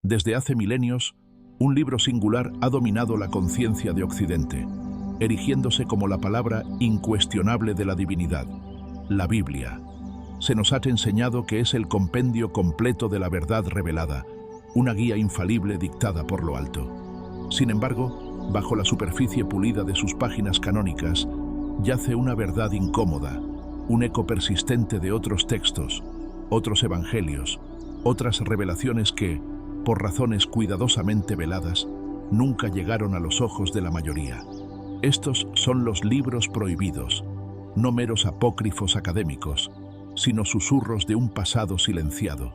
Desde hace milenios, un libro singular ha dominado la conciencia de Occidente, erigiéndose como la palabra incuestionable de la divinidad, la Biblia. Se nos ha enseñado que es el compendio completo de la verdad revelada, una guía infalible dictada por lo alto. Sin embargo, bajo la superficie pulida de sus páginas canónicas, yace una verdad incómoda, un eco persistente de otros textos, otros evangelios, otras revelaciones que, por razones cuidadosamente veladas, nunca llegaron a los ojos de la mayoría. Estos son los libros prohibidos, no meros apócrifos académicos, sino susurros de un pasado silenciado,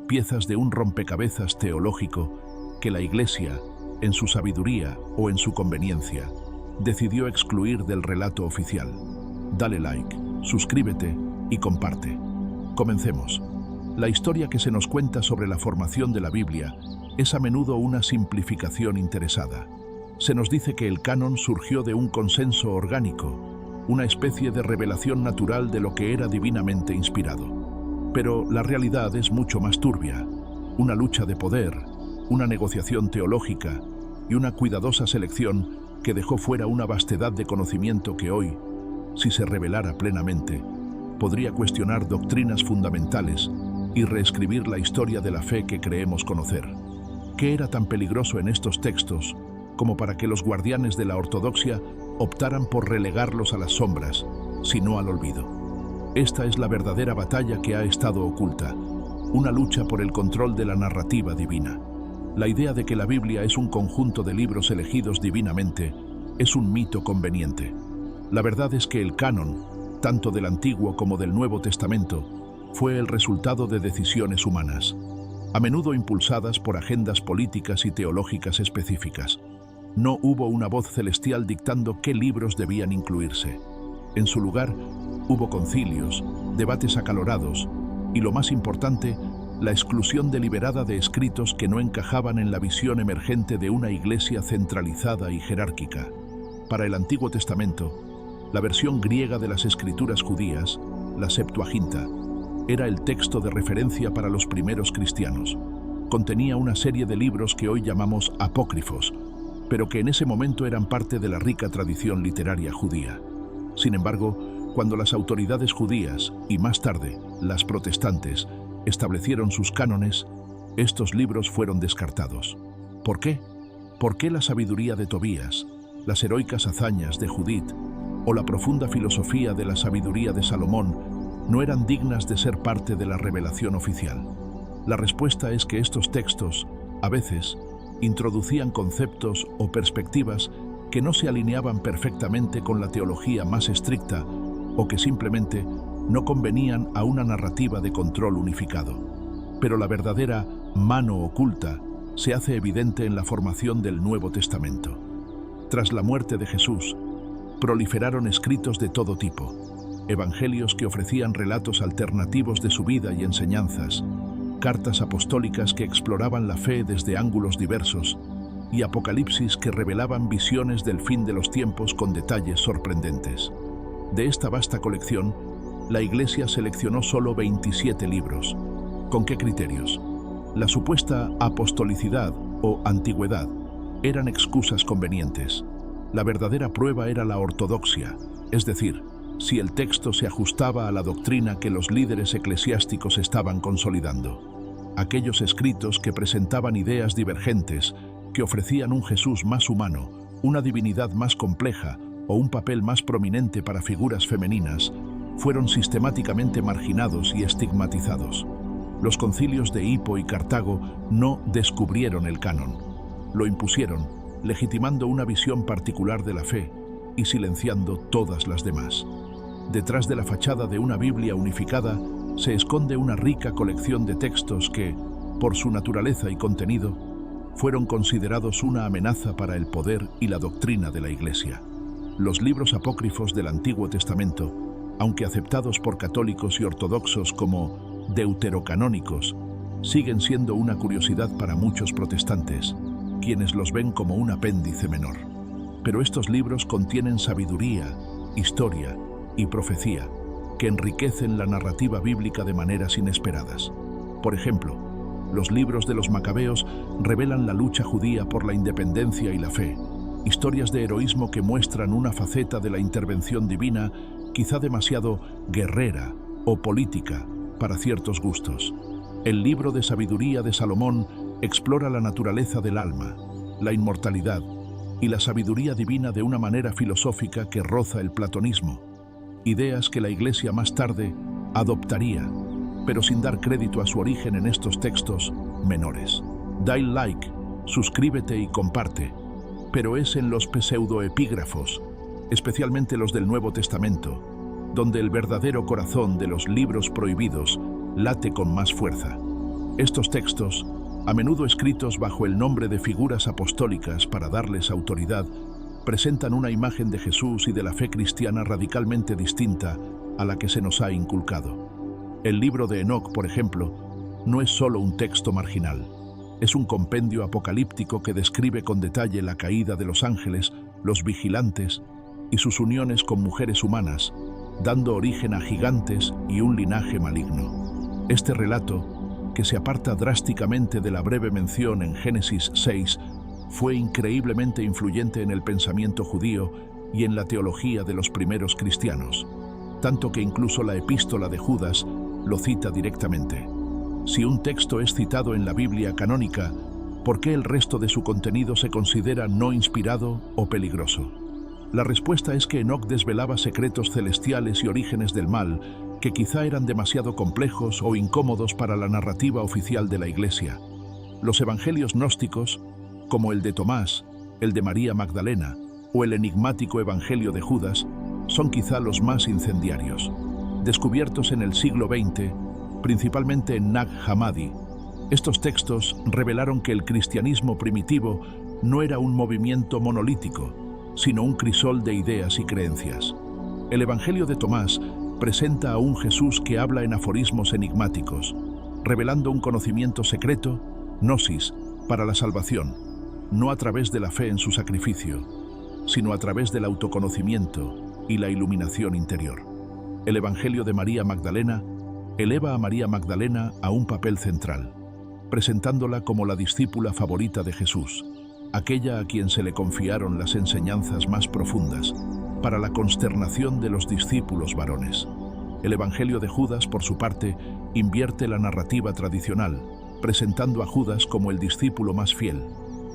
piezas de un rompecabezas teológico que la Iglesia, en su sabiduría o en su conveniencia, decidió excluir del relato oficial. Dale like, suscríbete y comparte. Comencemos. La historia que se nos cuenta sobre la formación de la Biblia es a menudo una simplificación interesada. Se nos dice que el canon surgió de un consenso orgánico, una especie de revelación natural de lo que era divinamente inspirado. Pero la realidad es mucho más turbia, una lucha de poder, una negociación teológica y una cuidadosa selección que dejó fuera una vastedad de conocimiento que hoy, si se revelara plenamente, podría cuestionar doctrinas fundamentales y reescribir la historia de la fe que creemos conocer. ¿Qué era tan peligroso en estos textos como para que los guardianes de la ortodoxia optaran por relegarlos a las sombras, si no al olvido? Esta es la verdadera batalla que ha estado oculta, una lucha por el control de la narrativa divina. La idea de que la Biblia es un conjunto de libros elegidos divinamente es un mito conveniente. La verdad es que el canon, tanto del Antiguo como del Nuevo Testamento, fue el resultado de decisiones humanas, a menudo impulsadas por agendas políticas y teológicas específicas. No hubo una voz celestial dictando qué libros debían incluirse. En su lugar, hubo concilios, debates acalorados y, lo más importante, la exclusión deliberada de escritos que no encajaban en la visión emergente de una iglesia centralizada y jerárquica. Para el Antiguo Testamento, la versión griega de las escrituras judías, la Septuaginta, era el texto de referencia para los primeros cristianos. Contenía una serie de libros que hoy llamamos apócrifos, pero que en ese momento eran parte de la rica tradición literaria judía. Sin embargo, cuando las autoridades judías, y más tarde, las protestantes, establecieron sus cánones, estos libros fueron descartados. ¿Por qué? ¿Por qué la sabiduría de Tobías, las heroicas hazañas de Judith o la profunda filosofía de la sabiduría de Salomón no eran dignas de ser parte de la revelación oficial? La respuesta es que estos textos, a veces, introducían conceptos o perspectivas que no se alineaban perfectamente con la teología más estricta o que simplemente no convenían a una narrativa de control unificado. Pero la verdadera mano oculta se hace evidente en la formación del Nuevo Testamento. Tras la muerte de Jesús, proliferaron escritos de todo tipo, evangelios que ofrecían relatos alternativos de su vida y enseñanzas, cartas apostólicas que exploraban la fe desde ángulos diversos y apocalipsis que revelaban visiones del fin de los tiempos con detalles sorprendentes. De esta vasta colección, la Iglesia seleccionó solo 27 libros. ¿Con qué criterios? La supuesta apostolicidad o antigüedad eran excusas convenientes. La verdadera prueba era la ortodoxia, es decir, si el texto se ajustaba a la doctrina que los líderes eclesiásticos estaban consolidando. Aquellos escritos que presentaban ideas divergentes, que ofrecían un Jesús más humano, una divinidad más compleja o un papel más prominente para figuras femeninas, fueron sistemáticamente marginados y estigmatizados. Los concilios de Hippo y Cartago no descubrieron el canon, lo impusieron, legitimando una visión particular de la fe y silenciando todas las demás. Detrás de la fachada de una Biblia unificada se esconde una rica colección de textos que, por su naturaleza y contenido, fueron considerados una amenaza para el poder y la doctrina de la Iglesia. Los libros apócrifos del Antiguo Testamento, aunque aceptados por católicos y ortodoxos como deuterocanónicos, siguen siendo una curiosidad para muchos protestantes, quienes los ven como un apéndice menor. Pero estos libros contienen sabiduría, historia y profecía que enriquecen la narrativa bíblica de maneras inesperadas. Por ejemplo, Los libros de los Macabeos revelan la lucha judía por la independencia y la fe, historias de heroísmo que muestran una faceta de la intervención divina quizá demasiado guerrera o política para ciertos gustos. El libro de sabiduría de Salomón explora la naturaleza del alma, la inmortalidad y la sabiduría divina de una manera filosófica que roza el platonismo, ideas que la Iglesia más tarde adoptaría, pero sin dar crédito a su origen en estos textos menores. Dale like, suscríbete y comparte, pero es en los pseudoepígrafos, especialmente los del Nuevo Testamento, donde el verdadero corazón de los libros prohibidos late con más fuerza. Estos textos, a menudo escritos bajo el nombre de figuras apostólicas para darles autoridad, presentan una imagen de Jesús y de la fe cristiana radicalmente distinta a la que se nos ha inculcado. El libro de Enoc, por ejemplo, no es solo un texto marginal. Es un compendio apocalíptico que describe con detalle la caída de los ángeles, los vigilantes y sus uniones con mujeres humanas, dando origen a gigantes y un linaje maligno. Este relato, que se aparta drásticamente de la breve mención en Génesis 6, fue increíblemente influyente en el pensamiento judío y en la teología de los primeros cristianos, tanto que incluso la epístola de Judas lo cita directamente. Si un texto es citado en la Biblia canónica, ¿por qué el resto de su contenido se considera no inspirado o peligroso? La respuesta es que Enoc desvelaba secretos celestiales y orígenes del mal que quizá eran demasiado complejos o incómodos para la narrativa oficial de la Iglesia. Los evangelios gnósticos, como el de Tomás, el de María Magdalena o el enigmático evangelio de Judas, son quizá los más incendiarios. Descubiertos en el siglo XX, principalmente en Nag Hammadi, estos textos revelaron que el cristianismo primitivo no era un movimiento monolítico, sino un crisol de ideas y creencias. El Evangelio de Tomás presenta a un Jesús que habla en aforismos enigmáticos, revelando un conocimiento secreto, gnosis, para la salvación, no a través de la fe en su sacrificio, sino a través del autoconocimiento y la iluminación interior. El Evangelio de María Magdalena eleva a María Magdalena a un papel central, presentándola como la discípula favorita de Jesús, aquella a quien se le confiaron las enseñanzas más profundas, para la consternación de los discípulos varones. El Evangelio de Judas, por su parte, invierte la narrativa tradicional, presentando a Judas como el discípulo más fiel,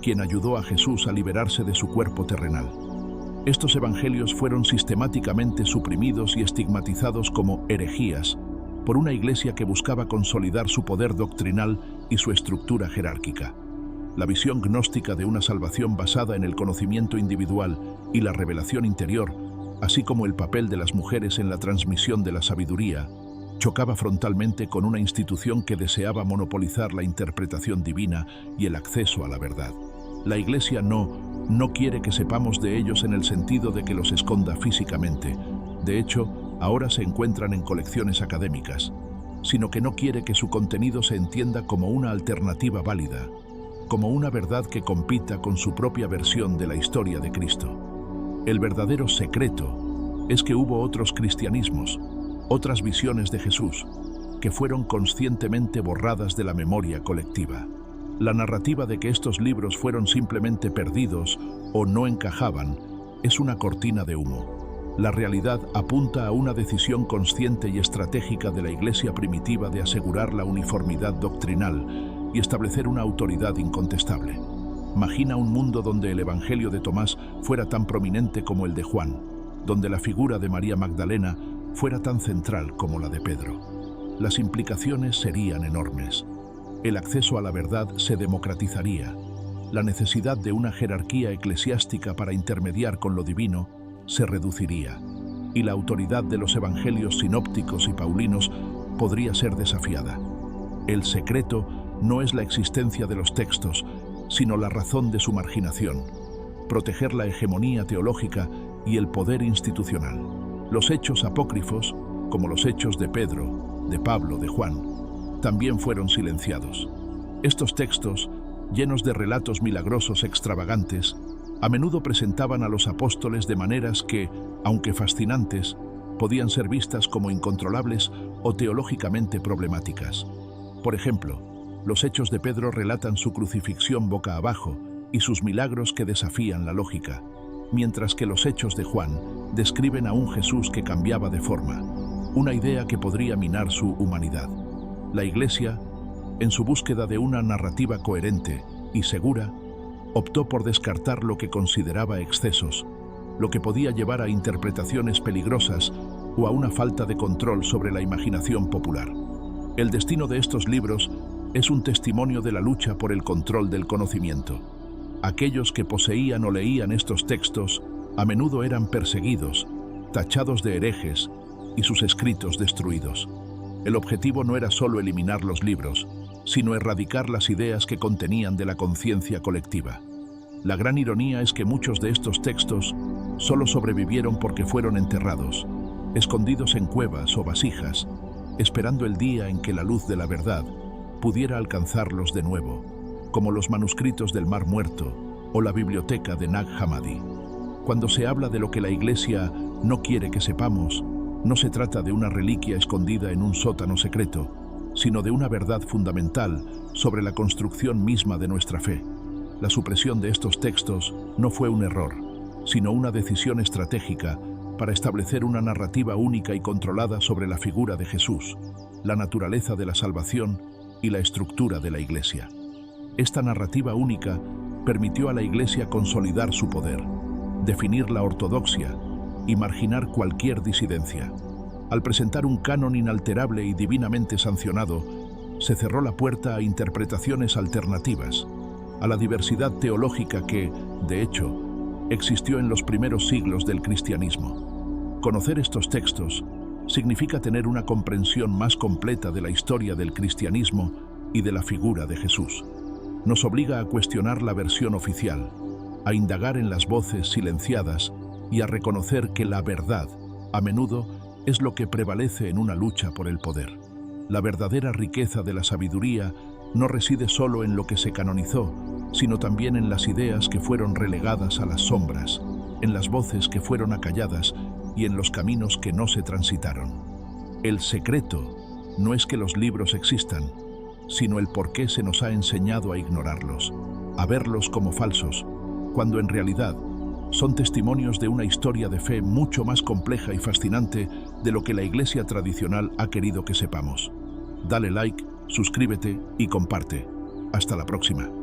quien ayudó a Jesús a liberarse de su cuerpo terrenal. Estos evangelios fueron sistemáticamente suprimidos y estigmatizados como herejías por una iglesia que buscaba consolidar su poder doctrinal y su estructura jerárquica. La visión gnóstica de una salvación basada en el conocimiento individual y la revelación interior, así como el papel de las mujeres en la transmisión de la sabiduría, chocaba frontalmente con una institución que deseaba monopolizar la interpretación divina y el acceso a la verdad. La Iglesia no quiere que sepamos de ellos en el sentido de que los esconda físicamente. De hecho, ahora se encuentran en colecciones académicas, sino que no quiere que su contenido se entienda como una alternativa válida, como una verdad que compita con su propia versión de la historia de Cristo. El verdadero secreto es que hubo otros cristianismos, otras visiones de Jesús, que fueron conscientemente borradas de la memoria colectiva. La narrativa de que estos libros fueron simplemente perdidos o no encajaban es una cortina de humo. La realidad apunta a una decisión consciente y estratégica de la Iglesia primitiva de asegurar la uniformidad doctrinal y establecer una autoridad incontestable. Imagina un mundo donde el Evangelio de Tomás fuera tan prominente como el de Juan, donde la figura de María Magdalena fuera tan central como la de Pedro. Las implicaciones serían enormes. El acceso a la verdad se democratizaría. La necesidad de una jerarquía eclesiástica para intermediar con lo divino se reduciría, y la autoridad de los evangelios sinópticos y paulinos podría ser desafiada. El secreto no es la existencia de los textos, sino la razón de su marginación, proteger la hegemonía teológica y el poder institucional. Los hechos apócrifos, como los hechos de Pedro, de Pablo, de Juan, también fueron silenciados. Estos textos, llenos de relatos milagrosos extravagantes, a menudo presentaban a los apóstoles de maneras que, aunque fascinantes, podían ser vistas como incontrolables o teológicamente problemáticas. Por ejemplo, Los hechos de Pedro relatan su crucifixión boca abajo y sus milagros que desafían la lógica, mientras que los hechos de Juan describen a un Jesús que cambiaba de forma, una idea que podría minar su humanidad. La Iglesia, en su búsqueda de una narrativa coherente y segura, optó por descartar lo que consideraba excesos, lo que podía llevar a interpretaciones peligrosas o a una falta de control sobre la imaginación popular. El destino de estos libros es un testimonio de la lucha por el control del conocimiento. Aquellos que poseían o leían estos textos a menudo eran perseguidos, tachados de herejes y sus escritos destruidos. El objetivo no era solo eliminar los libros, sino erradicar las ideas que contenían de la conciencia colectiva. La gran ironía es que muchos de estos textos solo sobrevivieron porque fueron enterrados, escondidos en cuevas o vasijas, esperando el día en que la luz de la verdad pudiera alcanzarlos de nuevo, como los manuscritos del Mar Muerto o la biblioteca de Nag Hammadi. Cuando se habla de lo que la Iglesia no quiere que sepamos, no se trata de una reliquia escondida en un sótano secreto, sino de una verdad fundamental sobre la construcción misma de nuestra fe. La supresión de estos textos no fue un error, sino una decisión estratégica para establecer una narrativa única y controlada sobre la figura de Jesús, la naturaleza de la salvación y la estructura de la Iglesia. Esta narrativa única permitió a la Iglesia consolidar su poder, definir la ortodoxia y marginar cualquier disidencia. Al presentar un canon inalterable y divinamente sancionado, se cerró la puerta a interpretaciones alternativas, a la diversidad teológica que, de hecho, existió en los primeros siglos del cristianismo. Conocer estos textos significa tener una comprensión más completa de la historia del cristianismo y de la figura de Jesús. Nos obliga a cuestionar la versión oficial, a indagar en las voces silenciadas y a reconocer que la verdad, a menudo, es lo que prevalece en una lucha por el poder. La verdadera riqueza de la sabiduría no reside solo en lo que se canonizó, sino también en las ideas que fueron relegadas a las sombras, en las voces que fueron acalladas y en los caminos que no se transitaron. El secreto no es que los libros existan, sino el por qué se nos ha enseñado a ignorarlos, a verlos como falsos, cuando en realidad son testimonios de una historia de fe mucho más compleja y fascinante de lo que la Iglesia tradicional ha querido que sepamos. Dale like, suscríbete y comparte. Hasta la próxima.